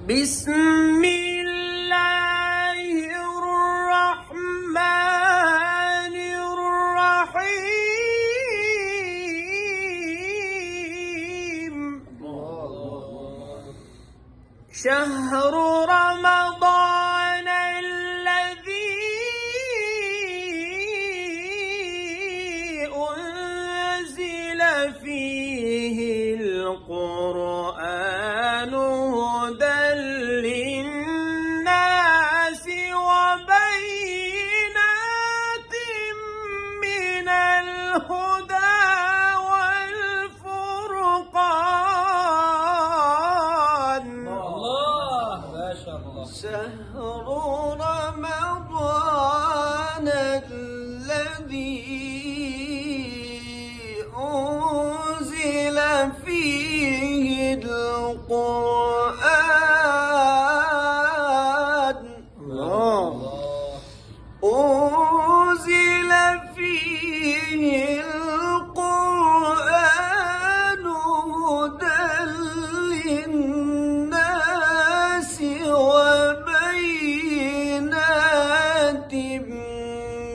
بسم الله الرحمن الرحيم. شهر رمضان الذي أنزل فيه القرآن هدى للناس وبينات من الهدى والفرقان. الله ما شاء الله. شهر رمضان الذي أنزل فيه القرآن. أنزل فيه القرآن هدى للناس وبينات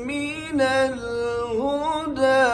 من الهدى